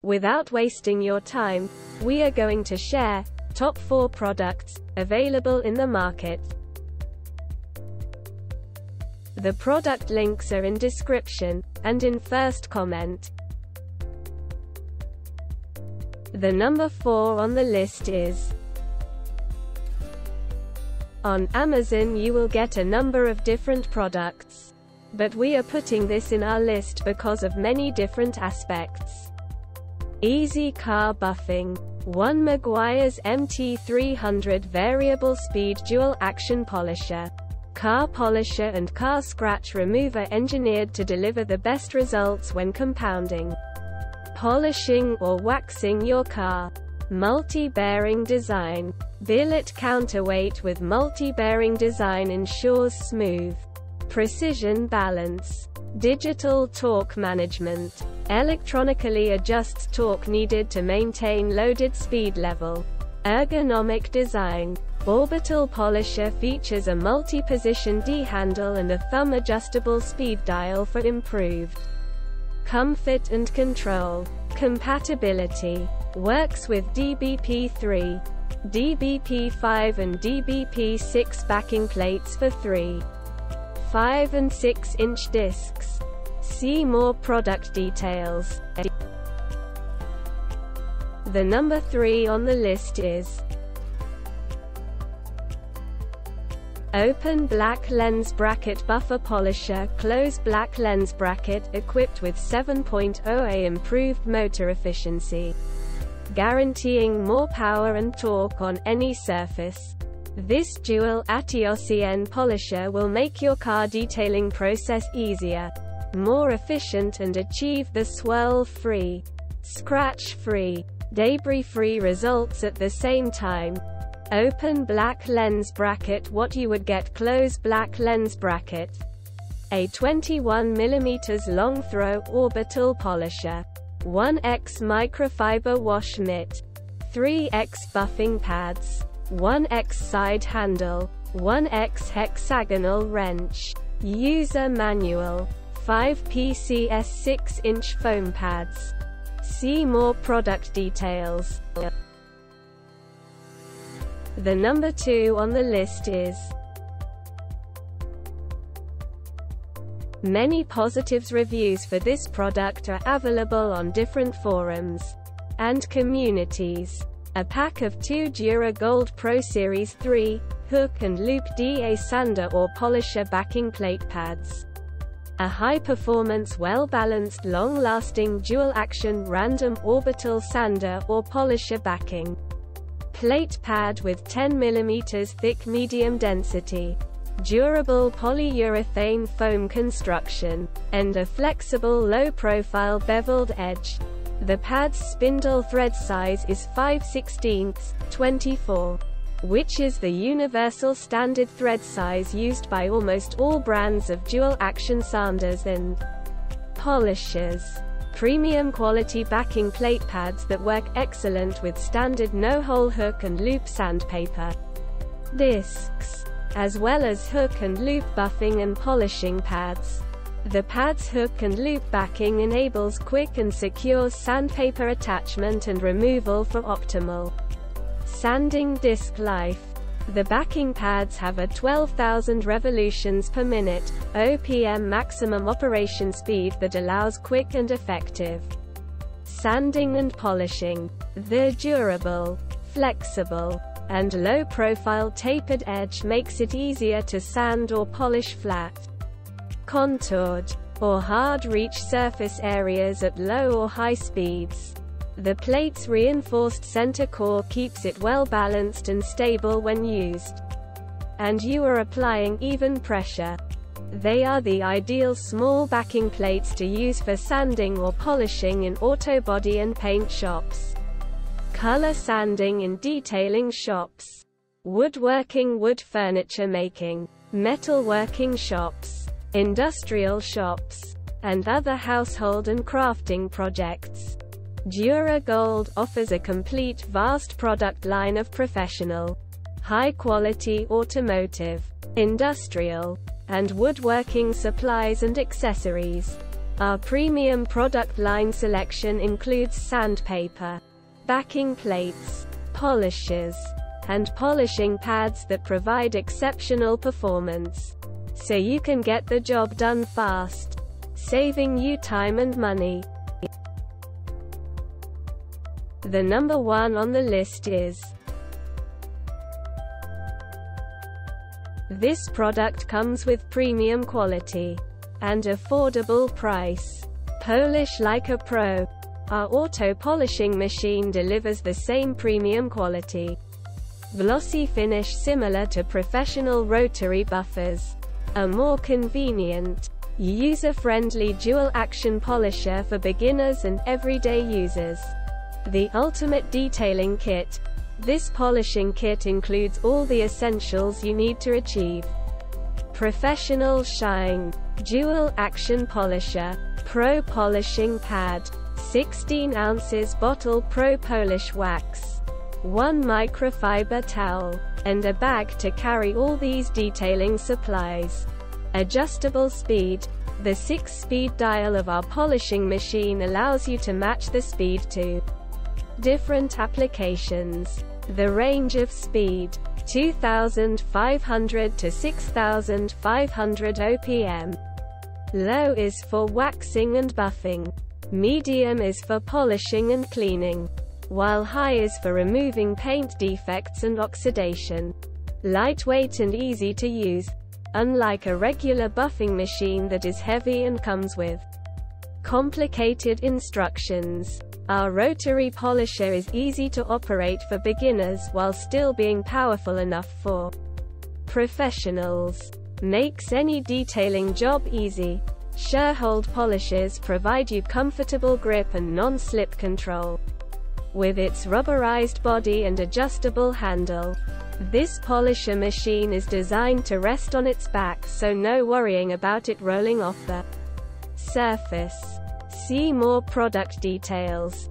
Without wasting your time, we are going to share top 4 products available in the market. The product links are in description and in first comment. The number 4 on the list is: on Amazon you will get a number of different products, but we are putting this in our list because of many different aspects. Easy car buffing. 1 Meguiar's MT300 variable speed dual action polisher. Car polisher and car scratch remover engineered to deliver the best results when compounding, polishing or waxing your car. Multi-bearing design. Billet counterweight with multi-bearing design ensures smooth, precision balance. Digital torque management. Electronically adjusts torque needed to maintain loaded speed level. Ergonomic design. Orbital polisher features a multi-position D-handle and a thumb-adjustable speed dial for improved comfort and control. Compatibility. Works with DBP3, DBP5 and DBP6 backing plates for 3, 5 and 6-inch discs. See more product details. The number 3 on the list is Open black lens bracket buffer polisher. Close black lens bracket, equipped with 7.0A improved motor efficiency, guaranteeing more power and torque on any surface. This dual ATOCN polisher will make your car detailing process easier, more efficient and achieve the swirl-free, scratch-free, debris-free results at the same time. Open black lens bracket. What you would get. Close black lens bracket. A 21 mm long throw orbital polisher. 1x microfiber wash mitt. 3x buffing pads. 1x side handle. 1x hexagonal wrench. User manual. 5 PCS 6-inch foam pads. See more product details. The number 2 on the list is Many positives. Reviews for this product are available on different forums and communities. A pack of 2 Dura Gold Pro Series 3 hook and loop DA sander or polisher backing plate pads. A high-performance, well-balanced, long-lasting dual-action random orbital sander or polisher backing plate pad with 10 mm thick medium density, durable polyurethane foam construction, and a flexible low-profile beveled edge. The pad's spindle thread size is 5/16, 24, which is the universal standard thread size used by almost all brands of dual-action sanders and polishers. Premium quality backing plate pads that work excellent with standard no-hole hook and loop sandpaper discs, as well as hook and loop buffing and polishing pads. The pad's hook and loop backing enables quick and secure sandpaper attachment and removal for optimal sanding disc life. The backing pads have a 12,000 revolutions per minute (OPM) maximum operation speed that allows quick and effective sanding and polishing. The durable, flexible, and low-profile tapered edge makes it easier to sand or polish flat, contoured, or hard-reach surface areas at low or high speeds. The plate's reinforced center core keeps it well balanced and stable when used, and you are applying even pressure. They are the ideal small backing plates to use for sanding or polishing in auto body and paint shops, color sanding and detailing shops, woodworking, wood furniture making, metalworking shops, industrial shops, and other household and crafting projects. Dura Gold offers a complete, vast product line of professional, high-quality automotive, industrial, and woodworking supplies and accessories. Our premium product line selection includes sandpaper, backing plates, polishers, and polishing pads that provide exceptional performance, so you can get the job done fast, saving you time and money. The number one on the list is this product comes with premium quality and affordable price. Polish like a pro. Our auto polishing machine delivers the same premium quality, glossy finish similar to professional rotary buffers, a more convenient, user-friendly dual-action polisher for beginners and everyday users. The ultimate detailing kit. This polishing kit includes all the essentials you need to achieve professional shine, dual-action polisher, pro polishing pad, 16 ounces bottle pro polish wax, 1 microfiber towel, and a bag to carry all these detailing supplies. Adjustable speed. The 6-speed dial of our polishing machine allows you to match the speed to different applications. The range of speed, 2,500 to 6,500 OPM. Low is for waxing and buffing. Medium is for polishing and cleaning, while high is for removing paint defects and oxidation. Lightweight and easy to use, unlike a regular buffing machine that is heavy and comes with complicated instructions. Our rotary polisher is easy to operate for beginners while still being powerful enough for professionals. Makes any detailing job easy. Sure-hold polishers provide you comfortable grip and non-slip control. With its rubberized body and adjustable handle, this polisher machine is designed to rest on its back, so no worrying about it rolling off the surface. See more product details.